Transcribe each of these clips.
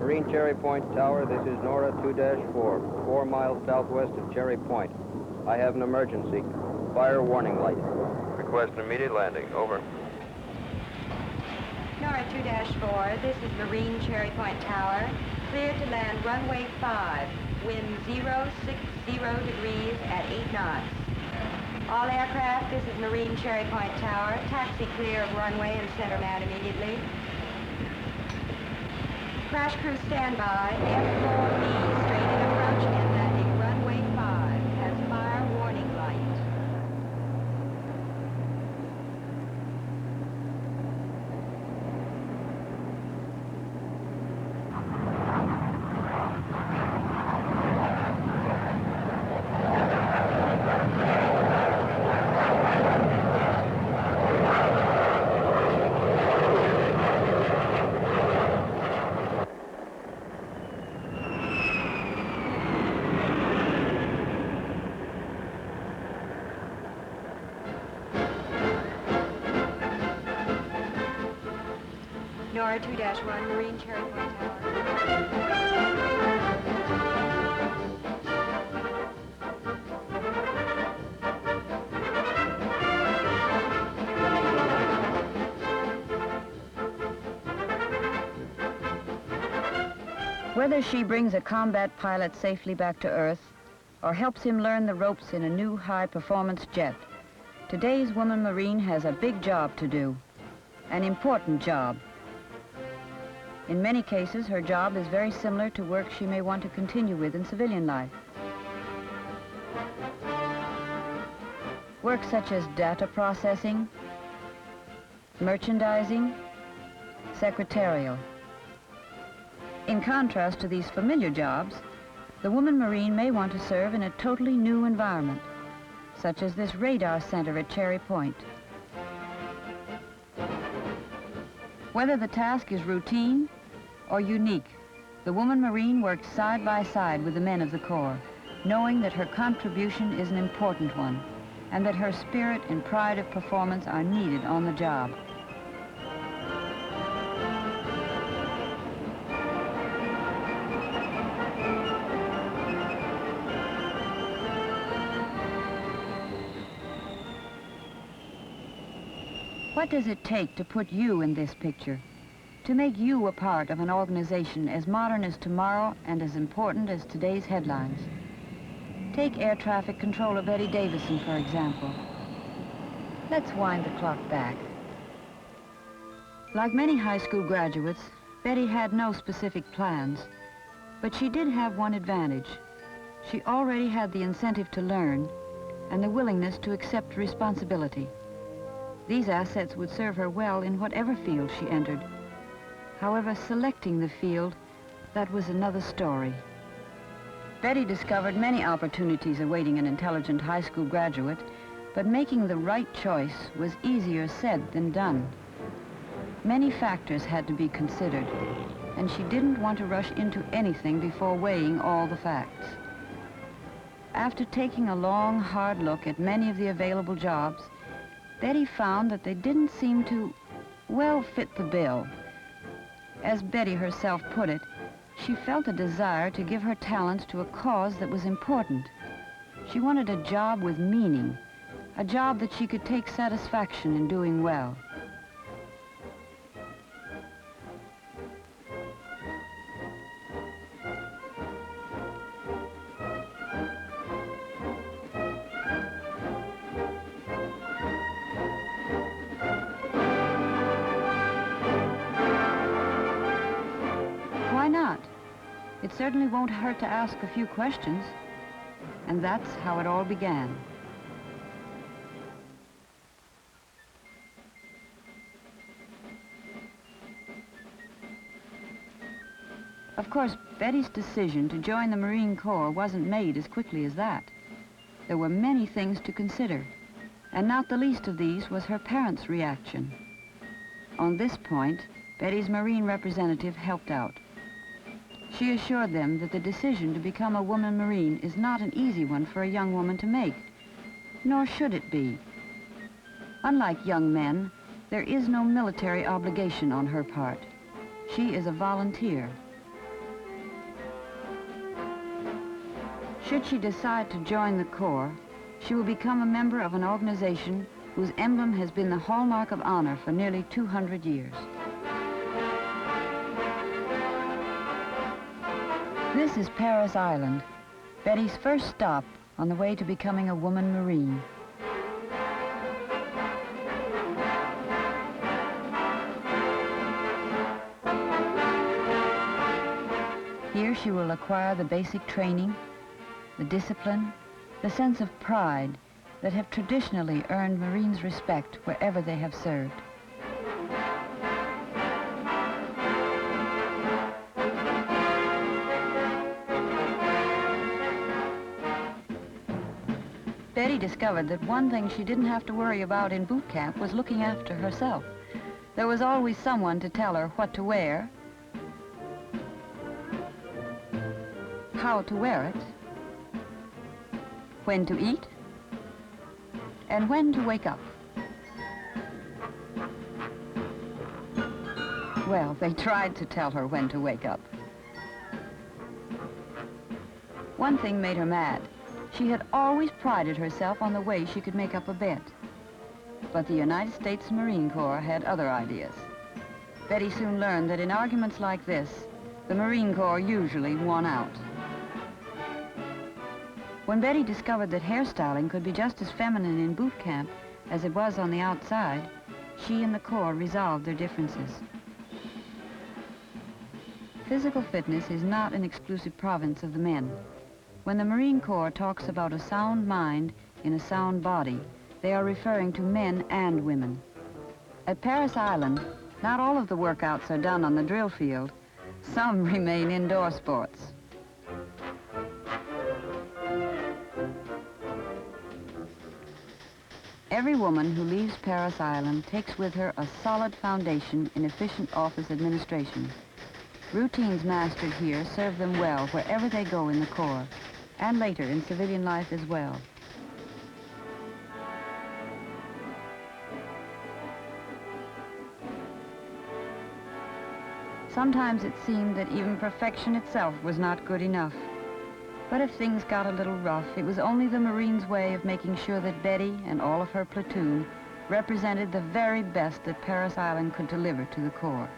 Marine Cherry Point Tower, this is Nora 2-4, 4 miles southwest of Cherry Point. I have an emergency. Fire warning light. Request immediate landing. Over. Nora 2-4, this is Marine Cherry Point Tower. Clear to land runway 5. Wind 060 degrees at 8 knots. All aircraft, this is Marine Cherry Point Tower. Taxi clear of runway and center mat immediately. Crash crew standby. F4B, straight in approach and landing runway 5. Has fire warning light. Nora 2-1, Marine Cherry Point Tower. Whether she brings a combat pilot safely back to Earth or helps him learn the ropes in a new high-performance jet, today's woman Marine has a big job to do, an important job. In many cases, her job is very similar to work she may want to continue with in civilian life. Work such as data processing, merchandising, secretarial. In contrast to these familiar jobs, the woman Marine may want to serve in a totally new environment, such as this radar center at Cherry Point. Whether the task is routine or unique, the woman Marine works side by side with the men of the Corps, knowing that her contribution is an important one and that her spirit and pride of performance are needed on the job. What does it take to put you in this picture? To make you a part of an organization as modern as tomorrow and as important as today's headlines? Take air traffic controller Betty Davison, for example. Let's wind the clock back. Like many high school graduates, Betty had no specific plans, but she did have one advantage. She already had the incentive to learn and the willingness to accept responsibility. These assets would serve her well in whatever field she entered. However, selecting the field, that was another story. Betty discovered many opportunities awaiting an intelligent high school graduate, but making the right choice was easier said than done. Many factors had to be considered, and she didn't want to rush into anything before weighing all the facts. After taking a long, hard look at many of the available jobs, Betty found that they didn't seem to, well, fit the bill. As Betty herself put it, she felt a desire to give her talents to a cause that was important. She wanted a job with meaning, a job that she could take satisfaction in doing well. Why not? It certainly won't hurt to ask a few questions. And that's how it all began. Of course, Betty's decision to join the Marine Corps wasn't made as quickly as that. There were many things to consider, and not the least of these was her parents' reaction. On this point, Betty's Marine representative helped out. She assured them that the decision to become a woman Marine is not an easy one for a young woman to make, nor should it be. Unlike young men, there is no military obligation on her part. She is a volunteer. Should she decide to join the Corps, she will become a member of an organization whose emblem has been the hallmark of honor for nearly 200 years. This is Parris Island, Betty's first stop on the way to becoming a woman Marine. Here she will acquire the basic training, the discipline, the sense of pride that have traditionally earned Marines' respect wherever they have served. Betty discovered that one thing she didn't have to worry about in boot camp was looking after herself. There was always someone to tell her what to wear, how to wear it, when to eat, and when to wake up. Well, they tried to tell her when to wake up. One thing made her mad. She had always prided herself on the way she could make up a bed. But the United States Marine Corps had other ideas. Betty soon learned that in arguments like this, the Marine Corps usually won out. When Betty discovered that hairstyling could be just as feminine in boot camp as it was on the outside, she and the Corps resolved their differences. Physical fitness is not an exclusive province of the men. When the Marine Corps talks about a sound mind in a sound body, they are referring to men and women. At Parris Island, not all of the workouts are done on the drill field. Some remain indoor sports. Every woman who leaves Parris Island takes with her a solid foundation in efficient office administration. Routines mastered here serve them well wherever they go in the Corps, and later in civilian life as well. Sometimes it seemed that even perfection itself was not good enough. But if things got a little rough, it was only the Marines' way of making sure that Betty and all of her platoon represented the very best that Parris Island could deliver to the Corps.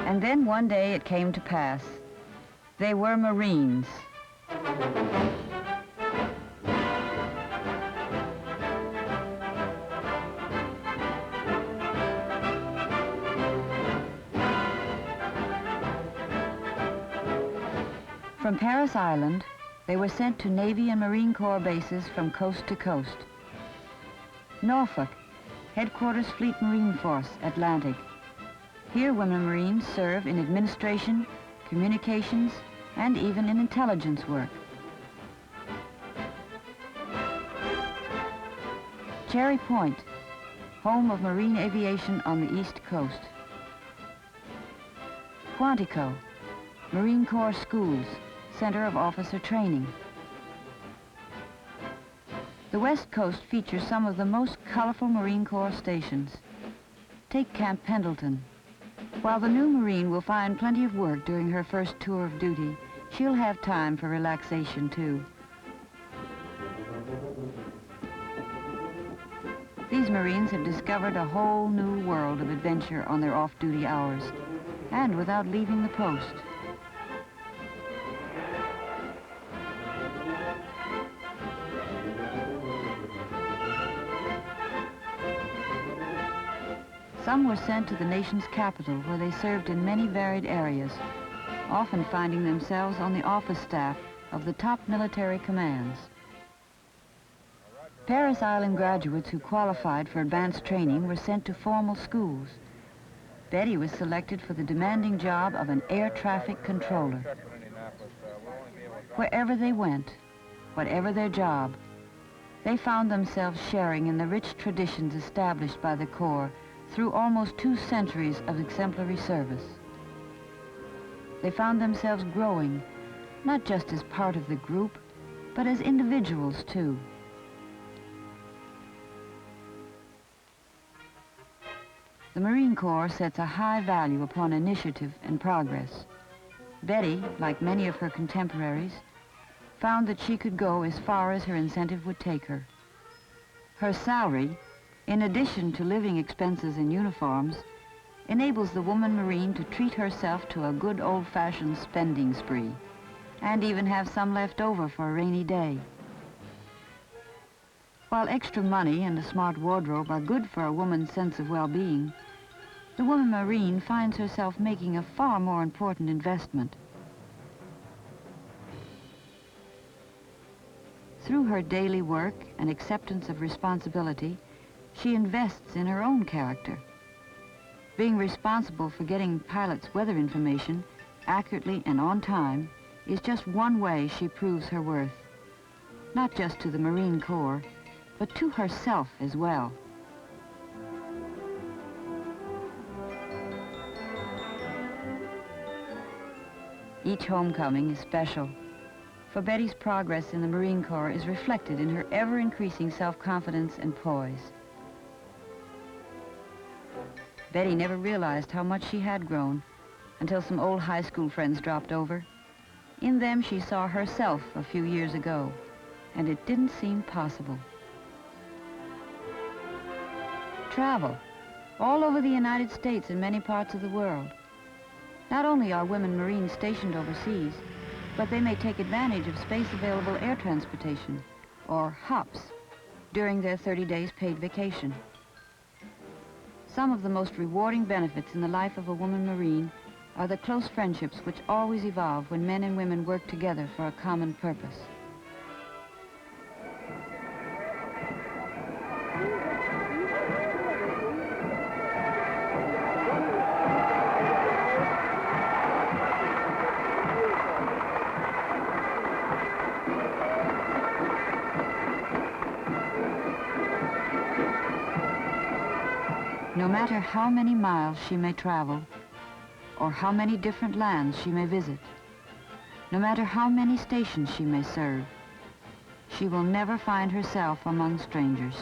And then one day it came to pass. They were Marines. From Parris Island, they were sent to Navy and Marine Corps bases from coast to coast. Norfolk, Headquarters Fleet Marine Force, Atlantic. Here, women Marines serve in administration, communications, and even in intelligence work. Cherry Point, home of Marine aviation on the East Coast. Quantico, Marine Corps Schools, Center of Officer Training. The West Coast features some of the most colorful Marine Corps stations. Take Camp Pendleton. While the new Marine will find plenty of work during her first tour of duty, she'll have time for relaxation, too. These Marines have discovered a whole new world of adventure on their off-duty hours, and without leaving the post. Some were sent to the nation's capital, where they served in many varied areas, often finding themselves on the office staff of the top military commands. Parris Island graduates who qualified for advanced training were sent to formal schools. Betty was selected for the demanding job of an air traffic controller. Wherever they went, whatever their job, they found themselves sharing in the rich traditions established by the Corps through almost 2 centuries of exemplary service. They found themselves growing, not just as part of the group, but as individuals too. The Marine Corps sets a high value upon initiative and progress. Betty, like many of her contemporaries, found that she could go as far as her incentive would take her. Her salary, in addition to living expenses and uniforms, enables the woman Marine to treat herself to a good old-fashioned spending spree, and even have some left over for a rainy day. While extra money and a smart wardrobe are good for a woman's sense of well-being, the woman Marine finds herself making a far more important investment. Through her daily work and acceptance of responsibility, she invests in her own character. Being responsible for getting pilots' weather information accurately and on time is just one way she proves her worth, not just to the Marine Corps, but to herself as well. Each homecoming is special, for Betty's progress in the Marine Corps is reflected in her ever-increasing self-confidence and poise. Betty never realized how much she had grown until some old high school friends dropped over. In them, she saw herself a few years ago, and it didn't seem possible. Travel, all over the United States and many parts of the world. Not only are women Marines stationed overseas, but they may take advantage of space-available air transportation, or HOPS, during their 30 days paid vacation. Some of the most rewarding benefits in the life of a woman Marine are the close friendships which always evolve when men and women work together for a common purpose. No matter how many miles she may travel, or how many different lands she may visit, no matter how many stations she may serve, she will never find herself among strangers.